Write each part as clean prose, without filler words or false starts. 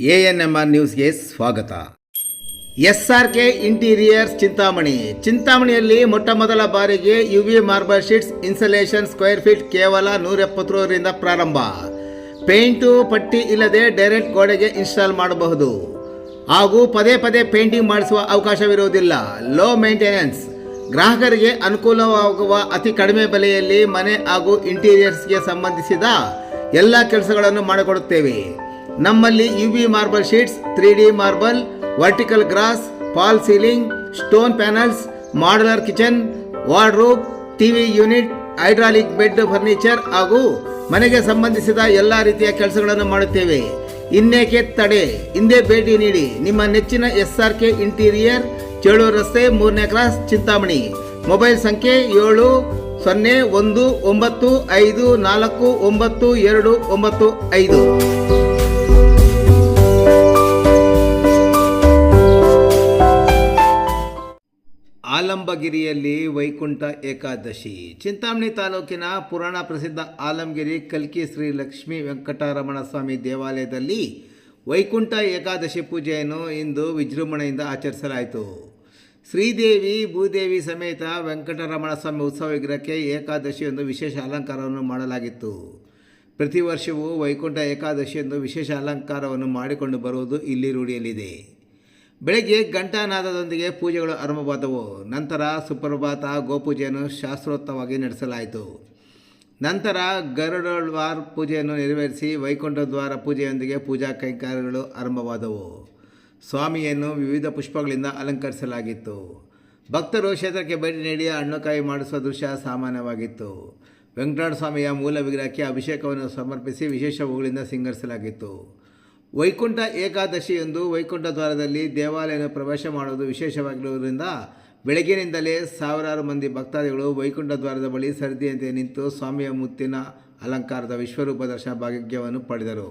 ANMR ನ್ಯೂಸ್ಗೆ ಸ್ವಾಗತ. SRK interiors ಚಿಂತಾಮಣಿಯಲ್ಲಿ ಮೊಟ್ಟಮೊದಲ ಬಾರಿಗೆ UV marble sheets insulation square feet ಕೇವಲ 170 ರಿಂದ ಪ್ರಾರಂಭ. ಪೇಂಟು ಪಟ್ಟಿ ಇಲ್ಲದೆ ಡೈರೆಕ್ಟ್ ಗೋಡೆಗೆ ಇನ್ಸ್ಟಾಲ್ ಮಾಡಬಹುದು ಹಾಗೂ ಪದೇ ಪದೇ ಪೇಂಟಿಂಗ್ ಮಾಡಿಸುವ ಅವಕಾಶವಿರುವುದಿಲ್ಲ. ಲೋ ಮೇಂಟೆನೆನ್ಸ್, ಗ್ರಾಹಕರಿಗೆ ಅನುಕೂಲವಾಗುವ ಅತಿ ಕಡಿಮೆ ಬೆಲೆಯಲ್ಲಿ ಮನೆ ಹಾಗೂ ಇಂಟೀರಿಯರ್ಸ್ಗೆ ಸಂಬಂಧಿಸಿದ ಎಲ್ಲ ಕೆಲಸಗಳನ್ನು ಮಾಡಿಕೊಡುತ್ತೇವೆ. ನಮ್ಮಲ್ಲಿ UV marble sheets, 3D marble, vertical grass, fall ceiling, stone panels, modular kitchen, wardrobe, TV unit, hydraulic bed furniture ಹಾಗೂ ಮನೆಗೆ ಸಂಬಂಧಿಸಿದ ಎಲ್ಲ ರೀತಿಯ ಕೆಲಸಗಳನ್ನು ಮಾಡುತ್ತೇವೆ. ಇನ್ನೇಕೆ ತಡೆ, ಹಿಂದೆ ಭೇಟಿ ನೀಡಿ. ನಿಮ್ಮ ನೆಚ್ಚಿನ SRK ಇಂಟೀರಿಯರ್, ಚೇಳೂರು ರಸ್ತೆ, 3ನೇ ಕ್ರಾಸ್, ಚಿಂತಾಮಣಿ. ಮೊಬೈಲ್ ಸಂಖ್ಯೆ 7019549295. ಆಲಂಬಗಿರಿಯಲ್ಲಿ ವೈಕುಂಠ ಏಕಾದಶಿ. ಚಿಂತಾಮಣಿ ತಾಲೂಕಿನ ಪುರಾಣ ಪ್ರಸಿದ್ಧ ಆಲಂಗಿರಿ ಕಲ್ಕಿ ಶ್ರೀ ಲಕ್ಷ್ಮೀ ವೆಂಕಟರಮಣ ಸ್ವಾಮಿ ದೇವಾಲಯದಲ್ಲಿ ವೈಕುಂಠ ಏಕಾದಶಿ ಪೂಜೆಯನ್ನು ಇಂದು ವಿಜೃಂಭಣೆಯಿಂದ ಆಚರಿಸಲಾಯಿತು. ಶ್ರೀದೇವಿ ಭೂದೇವಿ ಸಮೇತ ವೆಂಕಟರಮಣ ಸ್ವಾಮಿ ಉತ್ಸವ ವಿಗ್ರಹಕ್ಕೆ ಏಕಾದಶಿಯೊಂದು ವಿಶೇಷ ಅಲಂಕಾರವನ್ನು ಮಾಡಲಾಗಿತ್ತು. ಪ್ರತಿ ವರ್ಷವೂ ವೈಕುಂಠ ಏಕಾದಶಿಯೊಂದು ವಿಶೇಷ ಅಲಂಕಾರವನ್ನು ಮಾಡಿಕೊಂಡು ಬರುವುದು ಇಲ್ಲಿ ರೂಢಿಯಲ್ಲಿದೆ. ಬೆಳಗ್ಗೆ ಘಂಟಾನಾದದೊಂದಿಗೆ ಪೂಜೆಗಳು ಆರಂಭವಾದವು. ನಂತರ ಸುಪ್ರಭಾತ ಗೋಪೂಜೆಯನ್ನು ಶಾಸ್ತ್ರೋಕ್ತವಾಗಿ ನಡೆಸಲಾಯಿತು. ನಂತರ ಗರುಡೋಳ್ವಾರ್ ಪೂಜೆಯನ್ನು ನೆರವೇರಿಸಿ ವೈಕುಂಠ ದ್ವಾರ ಪೂಜೆಯೊಂದಿಗೆ ಪೂಜಾ ಕೈಂಕರ್ಯಗಳು ಆರಂಭವಾದವು. ಸ್ವಾಮಿಯನ್ನು ವಿವಿಧ ಪುಷ್ಪಗಳಿಂದ ಅಲಂಕರಿಸಲಾಗಿತ್ತು. ಭಕ್ತರು ಕ್ಷೇತ್ರಕ್ಕೆ ಭೇಟಿ ನೀಡಿ ಹಣ್ಣುಕಾಯಿ ಮಾಡಿಸುವ ದೃಶ್ಯ ಸಾಮಾನ್ಯವಾಗಿತ್ತು. ವೆಂಕಟರಮಣ ಸ್ವಾಮಿಯ ಮೂಲ ವಿಗ್ರಹಕ್ಕೆ ಅಭಿಷೇಕವನ್ನು ಸಮರ್ಪಿಸಿ ವಿಶೇಷ ಹೂಗಳಿಂದ ಸಿಂಗರಿಸಲಾಗಿತ್ತು. ವೈಕುಂಠ ಏಕಾದಶಿಯಂದು ವೈಕುಂಠ ದ್ವಾರದಲ್ಲಿ ದೇವಾಲಯವನ್ನು ಪ್ರವೇಶ ಮಾಡುವುದು ವಿಶೇಷವಾಗಿರುವುದರಿಂದ ಬೆಳಗಿನಿಂದಲೇ ಸಾವಿರಾರು ಮಂದಿ ಭಕ್ತಾದಿಗಳು ವೈಕುಂಠ ದ್ವಾರದ ಬಳಿ ಸರದಿಯಂತೆ ನಿಂತು ಸ್ವಾಮಿಯ ಮುತ್ತಿನ ಅಲಂಕಾರದ ವಿಶ್ವರೂಪ ದರ್ಶನ ಭಾಗ್ಯವನ್ನು ಪಡೆದರು.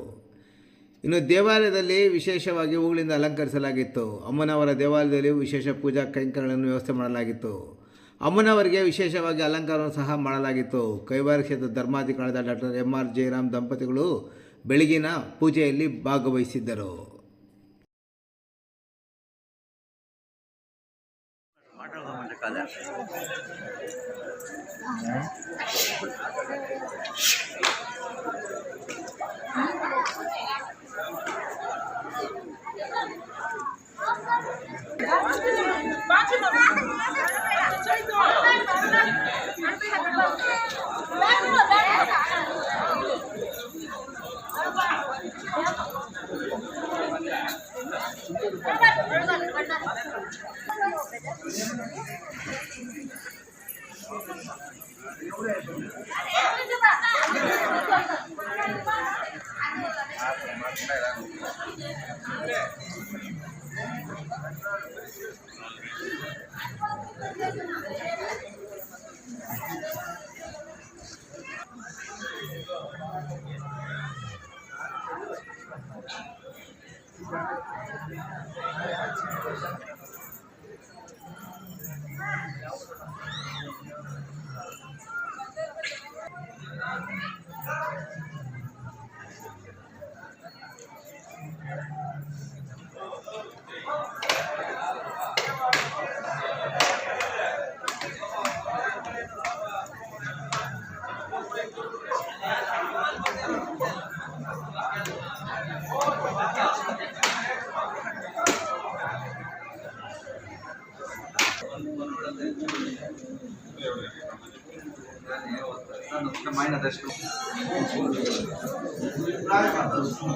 ಇನ್ನು ದೇವಾಲಯದಲ್ಲಿ ವಿಶೇಷವಾಗಿ ಹೂಗಳಿಂದ ಅಲಂಕರಿಸಲಾಗಿತ್ತು. ಅಮ್ಮನವರ ದೇವಾಲಯದಲ್ಲಿ ವಿಶೇಷ ಪೂಜಾ ಕೈಂಕರ್ಯಗಳನ್ನು ವ್ಯವಸ್ಥೆ ಮಾಡಲಾಗಿತ್ತು. ಅಮ್ಮನವರಿಗೆ ವಿಶೇಷವಾಗಿ ಅಲಂಕಾರವನ್ನು ಸಹ ಮಾಡಲಾಗಿತ್ತು. ಕೈವಾರ ಕ್ಷೇತ್ರದ ಧರ್ಮಾಧಿಕಾರಿಯಾದ ಡಾಕ್ಟರ್ MR ಜಯರಾಮ್ ದಂಪತಿಗಳು ಬೆಳಗಿನ ಪೂಜೆಯಲ್ಲಿ ಭಾಗವಹಿಸಿದ್ದರು.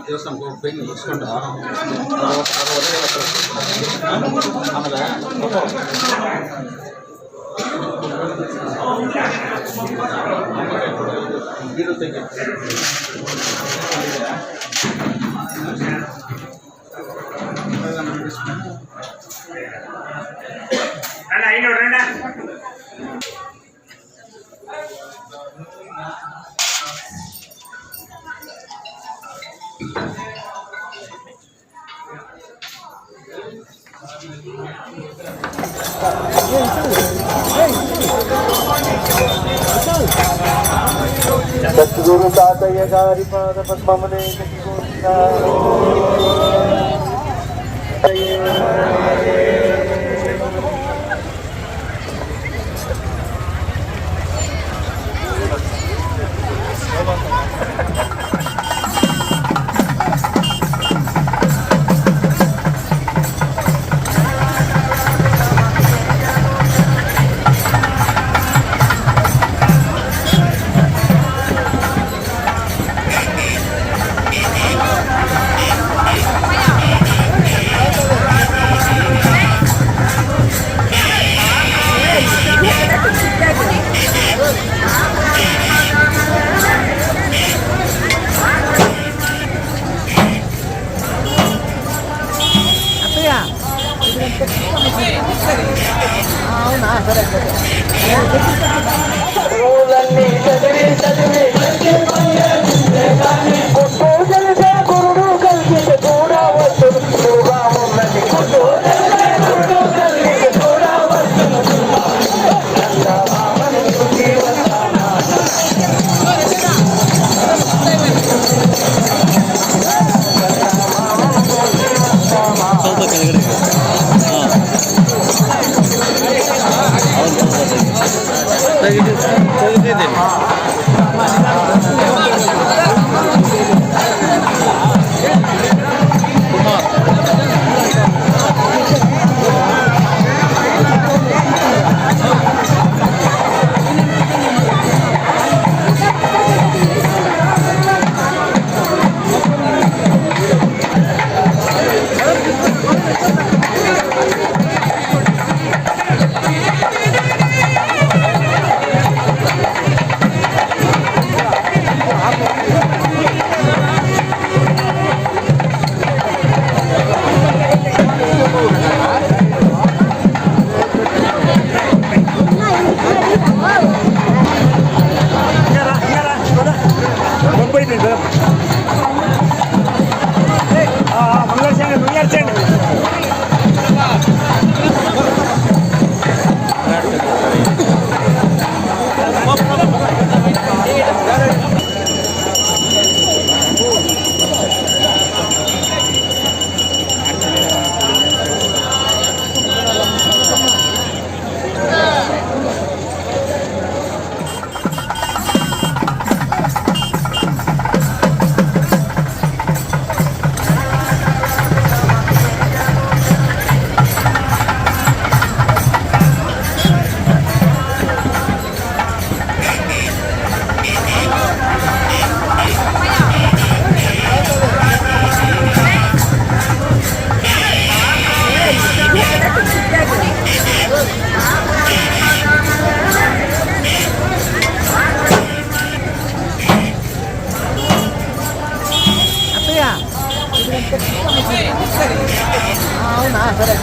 ದೇವಸ್ಥಾನಕ್ಕೆ ಹೋಗಿ ಪೇಂಟ್ ಮುಗಿಸ್ಕೊಂಡು ಆಮೇಲೆ ಇರುತ್ತೆ. सद्गुरु दातय गारिपाद पद्मने రోజన్నీ చదివి చదివి గుడ్డు కలిసే గురుడు కలిసి చూడవచ్చు నువ్వుగా ఉన్నది గుడ్డు గుడ్డు కలిసి చూడవచ్చు చందమామని చూసి వస్తానా అవునా సరే